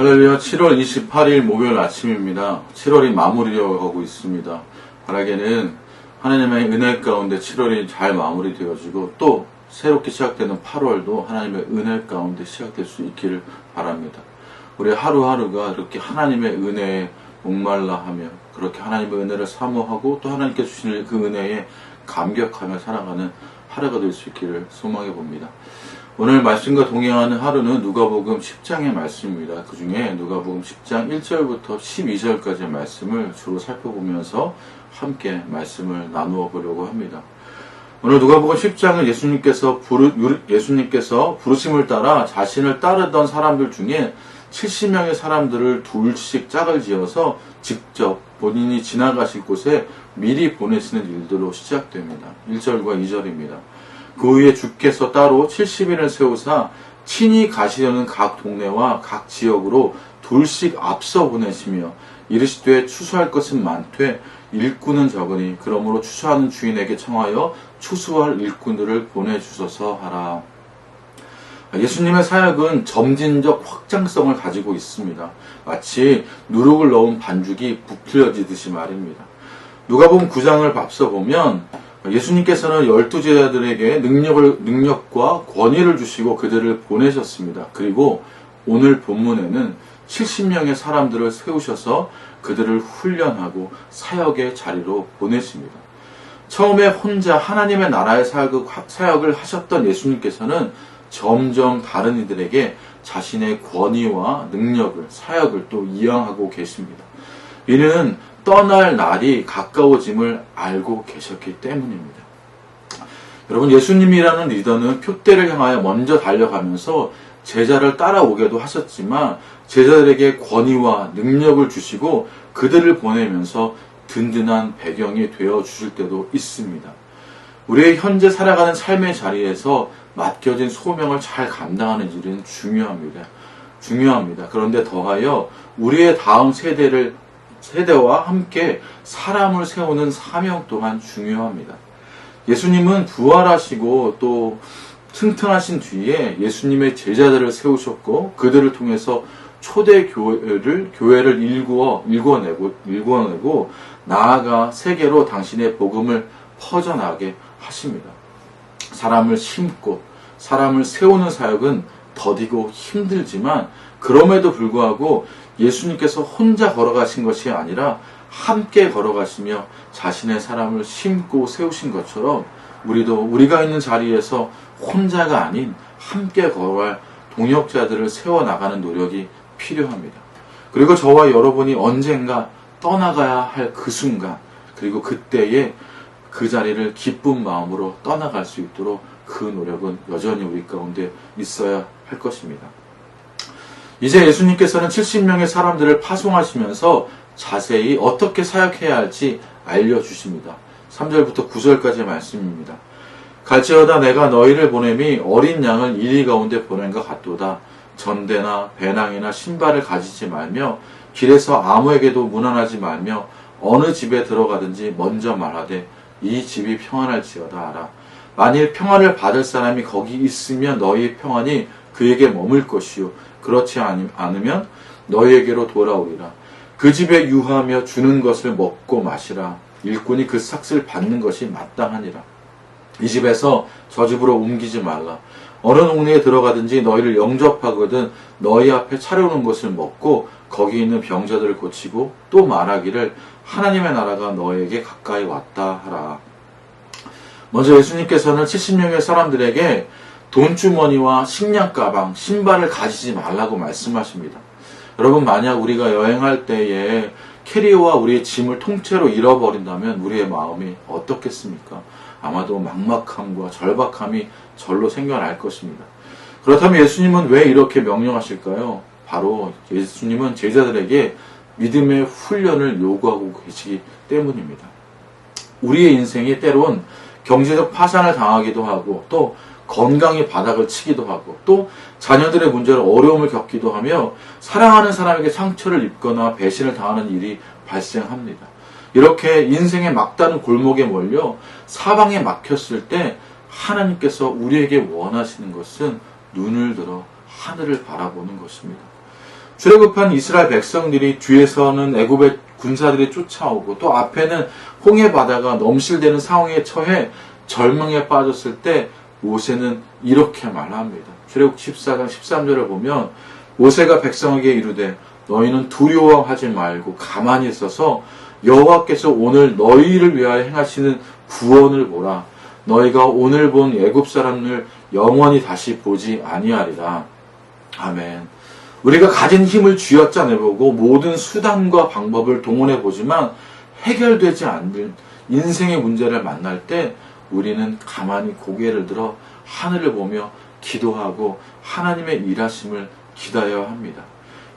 할렐루야. 7월 28일 목요일 아침입니다. 7월이 마무리되어 가고 있습니다. 바라기는 하나님의 은혜 가운데 7월이 잘 마무리되어지고 또 새롭게 시작되는 8월도 하나님의 은혜 가운데 시작될 수 있기를 바랍니다. 우리 하루하루가 이렇게 하나님의 은혜에 목말라하며 그렇게 하나님의 은혜를 사모하고 또 하나님께 주시는 그 은혜에 감격하며 살아가는 하루가 될 수 있기를 소망해 봅니다. 오늘 말씀과 동행하는 하루는 누가복음 10장의 말씀입니다. 그 중에 누가복음 10장 1절부터 12절까지의 말씀을 주로 살펴보면서 함께 말씀을 나누어 보려고 합니다. 오늘 누가복음 10장은 예수님께서 부르심을 따라 자신을 따르던 사람들 중에 70명의 사람들을 둘씩 짝을 지어서 직접 본인이 지나가실 곳에 미리 보내시는 일들로 시작됩니다. 1절과 2절입니다. 그 후에 주께서 따로 70인을 세우사 친히 가시려는 각 동네와 각 지역으로 둘씩 앞서 보내시며 이르시되 추수할 것은 많되 일꾼은 적으니 그러므로 추수하는 주인에게 청하여 추수할 일꾼들을 보내주소서 하라. 예수님의 사역은 점진적 확장성을 가지고 있습니다. 마치 누룩을 넣은 반죽이 부풀려지듯이 말입니다. 누가복음 9장을 앞서 보면 예수님께서는 12제자들에게 능력과 권위를 주시고 그들을 보내셨습니다. 그리고 오늘 본문에는 70명의 사람들을 세우셔서 그들을 훈련하고 사역의 자리로 보내십니다. 처음에 혼자 하나님의 나라의 사역을 하셨던 예수님께서는 점점 다른 이들에게 자신의 권위와 능력을, 사역을 또 이양하고 계십니다. 이는 떠날 날이 가까워짐을 알고 계셨기 때문입니다. 여러분, 예수님이라는 리더는 표대를 향하여 먼저 달려가면서 제자를 따라오게도 하셨지만 제자들에게 권위와 능력을 주시고 그들을 보내면서 든든한 배경이 되어주실 때도 있습니다. 우리의 현재 살아가는 삶의 자리에서 맡겨진 소명을 잘 감당하는 일은 중요합니다. 그런데 더하여 우리의 다음 세대와 함께 사람을 세우는 사명 또한 중요합니다. 예수님은 부활하시고 또 승천하신 뒤에 예수님의 제자들을 세우셨고 그들을 통해서 초대 교회를 일구어내고 나아가 세계로 당신의 복음을 퍼져나가게 하십니다. 사람을 심고 사람을 세우는 사역은 더디고 힘들지만 그럼에도 불구하고 예수님께서 혼자 걸어가신 것이 아니라 함께 걸어가시며 자신의 사람을 심고 세우신 것처럼 우리도 우리가 있는 자리에서 혼자가 아닌 함께 걸어갈 동역자들을 세워나가는 노력이 필요합니다. 그리고 저와 여러분이 언젠가 떠나가야 할 그 순간 그리고 그때에 그 자리를 기쁜 마음으로 떠나갈 수 있도록 그 노력은 여전히 우리 가운데 있어야 할 것입니다. 이제 예수님께서는 70명의 사람들을 파송하시면서 자세히 어떻게 사역해야 할지 알려주십니다. 3절부터 9절까지의 말씀입니다. 갈지어다 내가 너희를 보냄이 어린 양을 이리 가운데 보낸 것 같도다. 전대나 배낭이나 신발을 가지지 말며 길에서 아무에게도 문안하지 말며 어느 집에 들어가든지 먼저 말하되 이 집이 평안할지어다 하라. 만일 평안을 받을 사람이 거기 있으면 너희의 평안이 그에게 머물 것이요 그렇지 않으면 너희에게로 돌아오리라. 그 집에 유하며 주는 것을 먹고 마시라. 일꾼이 그 삭슬 받는 것이 마땅하니라. 이 집에서 저 집으로 옮기지 말라. 어느 동네에 들어가든지 너희를 영접하거든 너희 앞에 차려놓은 것을 먹고 거기 있는 병자들을 고치고 또 말하기를 하나님의 나라가 너희에게 가까이 왔다 하라. 먼저 예수님께서는 70명의 사람들에게 돈주머니와 식량 가방, 신발을 가지지 말라고 말씀하십니다. 여러분, 만약 우리가 여행할 때에 캐리어와 우리의 짐을 통째로 잃어버린다면 우리의 마음이 어떻겠습니까? 아마도 막막함과 절박함이 절로 생겨날 것입니다. 그렇다면 예수님은 왜 이렇게 명령하실까요? 바로 예수님은 제자들에게 믿음의 훈련을 요구하고 계시기 때문입니다. 우리의 인생이 때론 경제적 파산을 당하기도 하고 또 건강이 바닥을 치기도 하고 또 자녀들의 문제로 어려움을 겪기도 하며 사랑하는 사람에게 상처를 입거나 배신을 당하는 일이 발생합니다. 이렇게 인생의 막다른 골목에 몰려 사방에 막혔을 때 하나님께서 우리에게 원하시는 것은 눈을 들어 하늘을 바라보는 것입니다. 출애굽한 이스라엘 백성들이 뒤에서는 애굽의 군사들이 쫓아오고 또 앞에는 홍해 바다가 넘실대는 상황에 처해 절망에 빠졌을 때 모세는 이렇게 말합니다. 출애굽 14장 13절을 보면 모세가 백성에게 이르되 너희는 두려워하지 말고 가만히 있어서 여호와께서 오늘 너희를 위하여 행하시는 구원을 보라. 너희가 오늘 본 애굽 사람을 영원히 다시 보지 아니하리라. 아멘. 우리가 가진 힘을 쥐어짜내보고 모든 수단과 방법을 동원해보지만 해결되지 않는 인생의 문제를 만날 때 우리는 가만히 고개를 들어 하늘을 보며 기도하고 하나님의 일하심을 기다려야 합니다.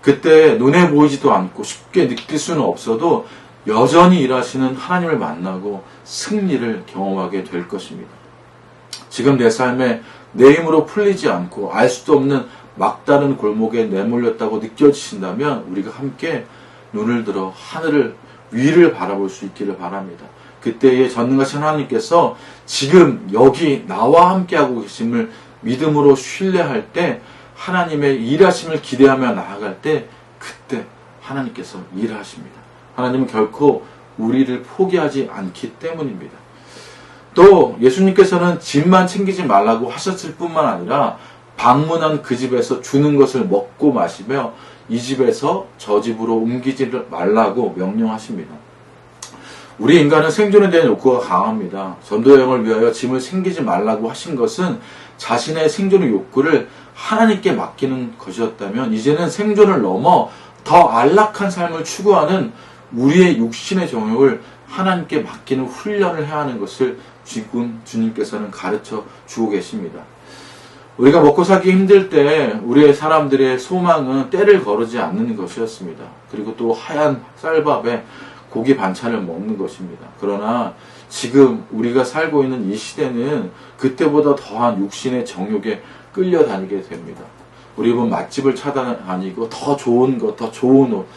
그때 눈에 보이지도 않고 쉽게 느낄 수는 없어도 여전히 일하시는 하나님을 만나고 승리를 경험하게 될 것입니다. 지금 내 삶에 내 힘으로 풀리지 않고 알 수도 없는 막다른 골목에 내몰렸다고 느껴지신다면 우리가 함께 눈을 들어 하늘을 위를 바라볼 수 있기를 바랍니다. 그때에 전능하신 하나님께서 지금 여기 나와 함께하고 계심을 믿음으로 신뢰할 때 하나님의 일하심을 기대하며 나아갈 때 그때 하나님께서 일하십니다. 하나님은 결코 우리를 포기하지 않기 때문입니다. 또 예수님께서는 집만 챙기지 말라고 하셨을 뿐만 아니라 방문한 그 집에서 주는 것을 먹고 마시며 이 집에서 저 집으로 옮기지 말라고 명령하십니다. 우리 인간은 생존에 대한 욕구가 강합니다. 전도여행을 위하여 짐을 챙기지 말라고 하신 것은 자신의 생존의 욕구를 하나님께 맡기는 것이었다면 이제는 생존을 넘어 더 안락한 삶을 추구하는 우리의 육신의 정욕을 하나님께 맡기는 훈련을 해야 하는 것을 지금 주님께서는 가르쳐 주고 계십니다. 우리가 먹고 살기 힘들 때 우리의 사람들의 소망은 때를 거르지 않는 것이었습니다. 그리고 또 하얀 쌀밥에 고기 반찬을 먹는 것입니다. 그러나 지금 우리가 살고 있는 이 시대는 그때보다 더한 육신의 정욕에 끌려다니게 됩니다. 우리 뭐 맛집을 찾아다니고 더 좋은 것, 더 좋은 옷,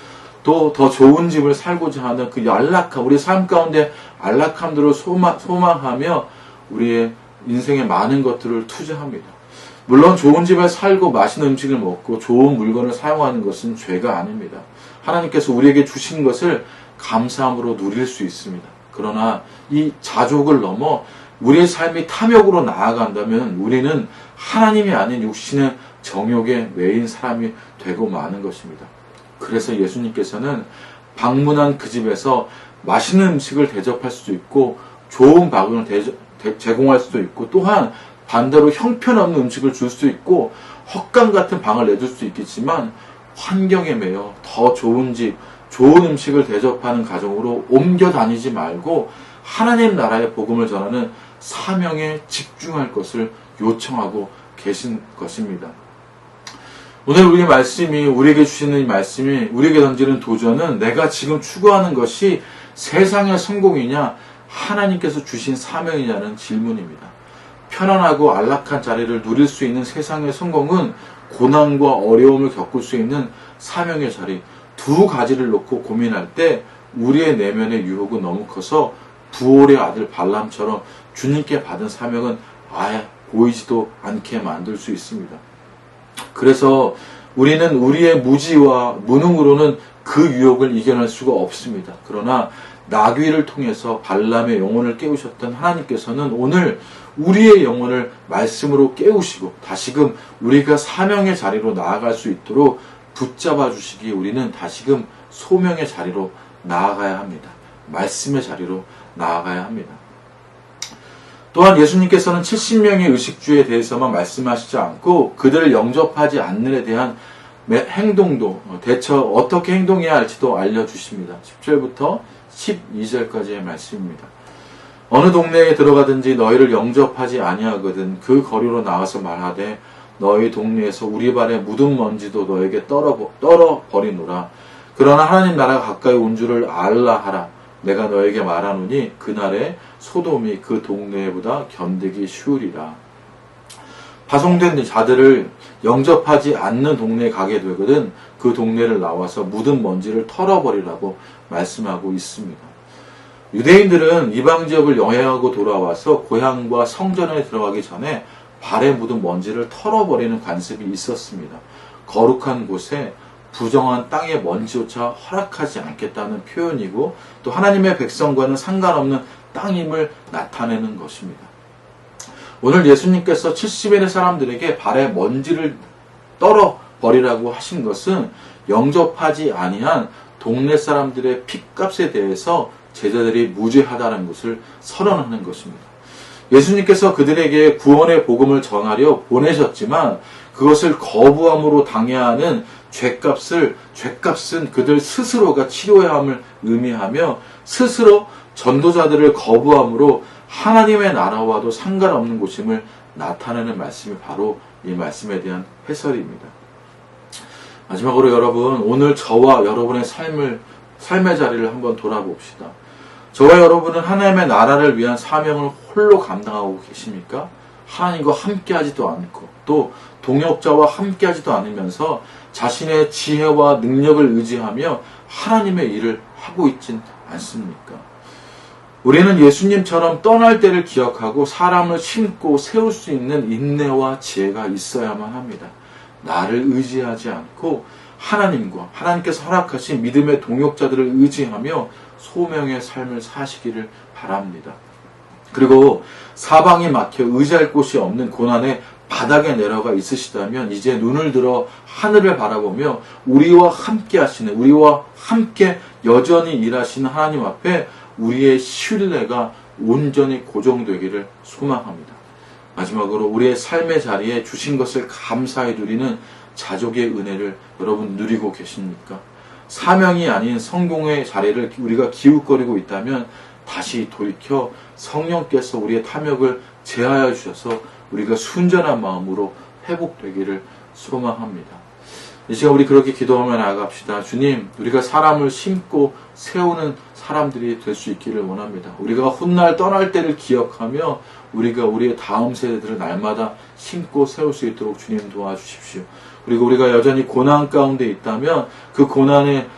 또 더 좋은 집을 살고자 하는 그 안락함, 우리 삶 가운데 안락함들을 소망하며 우리의 인생의 많은 것들을 투자합니다. 물론 좋은 집에 살고 맛있는 음식을 먹고 좋은 물건을 사용하는 것은 죄가 아닙니다. 하나님께서 우리에게 주신 것을 감사함으로 누릴 수 있습니다. 그러나 이 자족을 넘어 우리의 삶이 탐욕으로 나아간다면 우리는 하나님이 아닌 육신의 정욕에 매인 사람이 되고 마는 것입니다. 그래서 예수님께서는 방문한 그 집에서 맛있는 음식을 대접할 수도 있고 좋은 방을 제공할 수도 있고 또한 반대로 형편없는 음식을 줄 수도 있고 헛간 같은 방을 내줄 수도 있겠지만 환경에 매여 더 좋은 집, 좋은 음식을 대접하는 가정으로 옮겨 다니지 말고 하나님 나라의 복음을 전하는 사명에 집중할 것을 요청하고 계신 것입니다. 오늘 우리 말씀이 우리에게 주시는 이 말씀이 우리에게 던지는 도전은 내가 지금 추구하는 것이 세상의 성공이냐 하나님께서 주신 사명이냐는 질문입니다. 편안하고 안락한 자리를 누릴 수 있는 세상의 성공은 고난과 어려움을 겪을 수 있는 사명의 자리 두 가지를 놓고 고민할 때 우리의 내면의 유혹은 너무 커서 부올의 아들 발람처럼 주님께 받은 사명은 아예 보이지도 않게 만들 수 있습니다. 그래서 우리는 우리의 무지와 무능으로는 그 유혹을 이겨낼 수가 없습니다. 그러나 나귀를 통해서 발람의 영혼을 깨우셨던 하나님께서는 오늘 우리의 영혼을 말씀으로 깨우시고 다시금 우리가 사명의 자리로 나아갈 수 있도록 붙잡아 주시기에 우리는 다시금 소명의 자리로 나아가야 합니다. 말씀의 자리로 나아가야 합니다. 또한 예수님께서는 70명의 의식주에 대해서만 말씀하시지 않고 그들을 영접하지 않는 데 대한 행동도 대처 어떻게 행동해야 할지도 알려주십니다. 10절부터 12절까지의 말씀입니다. 어느 동네에 들어가든지 너희를 영접하지 아니하거든 그 거리로 나와서 말하되 너희 동네에서 우리 발에 묻은 먼지도 너에게 떨어 버리노라. 그러나 하나님 나라가 가까이 온 줄을 알라 하라. 내가 너에게 말하노니 그날에 소돔이 그 동네보다 견디기 쉬우리라. 파송된 자들을 영접하지 않는 동네에 가게 되거든 그 동네를 나와서 묻은 먼지를 털어버리라고 말씀하고 있습니다. 유대인들은 이방 지역을 여행하고 돌아와서 고향과 성전에 들어가기 전에 발에 묻은 먼지를 털어버리는 관습이 있었습니다. 거룩한 곳에 부정한 땅의 먼지조차 허락하지 않겠다는 표현이고 또 하나님의 백성과는 상관없는 땅임을 나타내는 것입니다. 오늘 예수님께서 70인의 사람들에게 발에 먼지를 떨어버리라고 하신 것은 영접하지 아니한 동네 사람들의 핏값에 대해서 제자들이 무죄하다는 것을 선언하는 것입니다. 예수님께서 그들에게 구원의 복음을 전하려 보내셨지만 그것을 거부함으로 당해야 하는 죄값은 그들 스스로가 치료해야 함을 의미하며 스스로 전도자들을 거부함으로 하나님의 나라와도 상관없는 곳임을 나타내는 말씀이 바로 이 말씀에 대한 해설입니다. 마지막으로 여러분, 오늘 저와 여러분의 삶의 자리를 한번 돌아봅시다. 저와 여러분은 하나님의 나라를 위한 사명을 홀로 감당하고 계십니까? 하나님과 함께하지도 않고 또 동역자와 함께하지도 않으면서 자신의 지혜와 능력을 의지하며 하나님의 일을 하고 있진 않습니까? 우리는 예수님처럼 떠날 때를 기억하고 사람을 심고 세울 수 있는 인내와 지혜가 있어야만 합니다. 나를 의지하지 않고 하나님과 하나님께서 허락하신 믿음의 동역자들을 의지하며 소명의 삶을 사시기를 바랍니다. 그리고 사방이 막혀 의지할 곳이 없는 고난의 바닥에 내려가 있으시다면 이제 눈을 들어 하늘을 바라보며 우리와 함께 하시는, 우리와 함께 여전히 일하시는 하나님 앞에 우리의 신뢰가 온전히 고정되기를 소망합니다. 마지막으로 우리의 삶의 자리에 주신 것을 감사히 누리는 자족의 은혜를 여러분 누리고 계십니까? 사명이 아닌 성공의 자리를 우리가 기웃거리고 있다면 다시 돌이켜 성령께서 우리의 탐욕을 제하여 주셔서 우리가 순전한 마음으로 회복되기를 소망합니다. 이 시간 우리 그렇게 기도하며 나아갑시다. 주님, 우리가 사람을 심고 세우는 사람들이 될 수 있기를 원합니다. 우리가 훗날 떠날 때를 기억하며 우리가 우리의 다음 세대들을 날마다 심고 세울 수 있도록 주님 도와주십시오. 그리고 우리가 여전히 고난 가운데 있다면 그 고난에서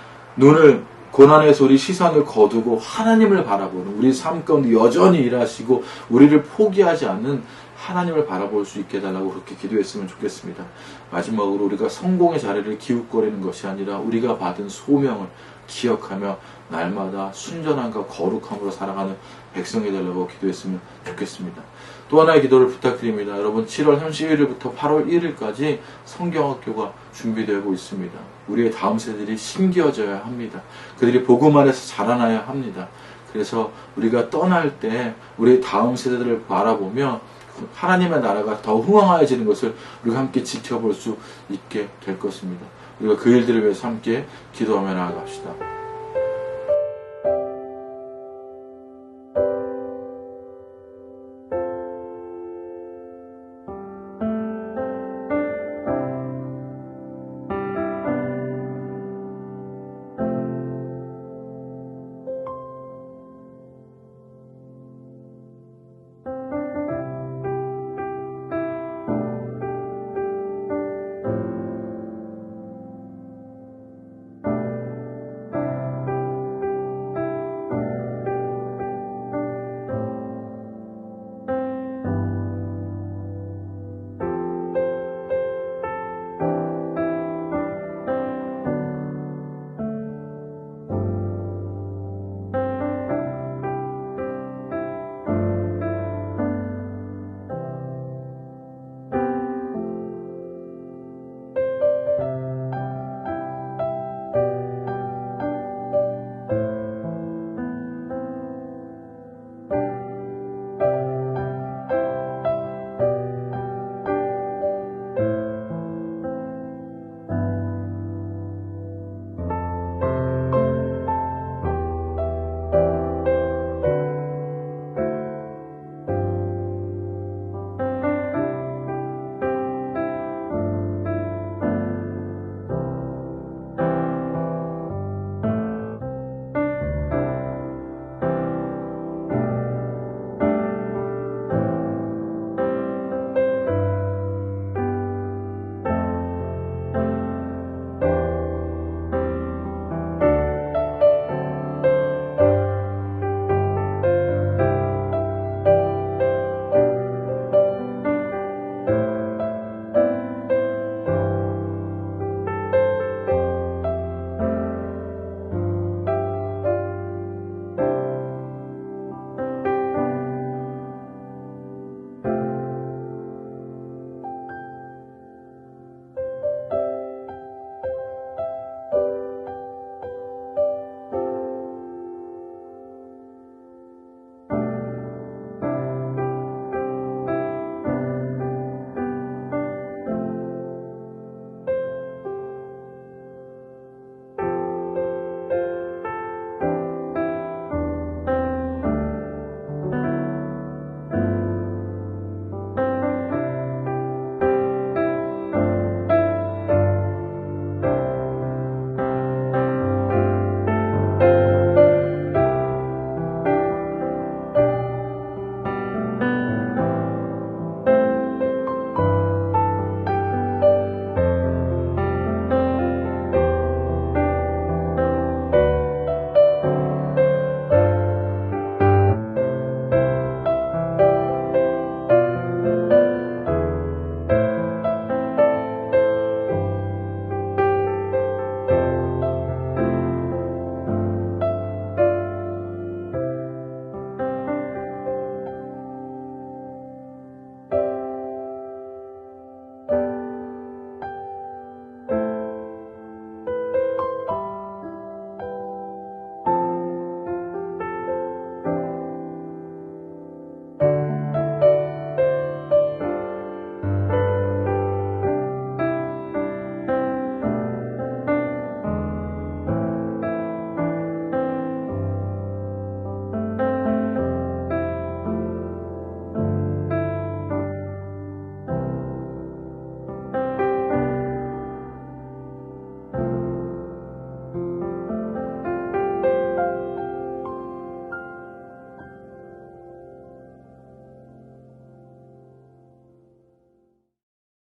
우리 시선을 거두고 하나님을 바라보는 우리 삶 가운데 여전히 일하시고 우리를 포기하지 않는 하나님을 바라볼 수 있게 해달라고 그렇게 기도했으면 좋겠습니다. 마지막으로 우리가 성공의 자리를 기웃거리는 것이 아니라 우리가 받은 소명을 기억하며 날마다 순전함과 거룩함으로 살아가는 백성이 되려고 기도했으면 좋겠습니다. 또 하나의 기도를 부탁드립니다. 여러분 7월 31일부터 8월 1일까지 성경학교가 준비되고 있습니다. 우리의 다음 세대들이 심겨져야 합니다. 그들이 복음 안에서 자라나야 합니다. 그래서 우리가 떠날 때 우리 다음 세대들을 바라보며 하나님의 나라가 더 흥왕하여지는 것을 우리가 함께 지켜볼 수 있게 될 것입니다. 우리가 그 일들을 위해서 함께 기도하며 나아갑시다.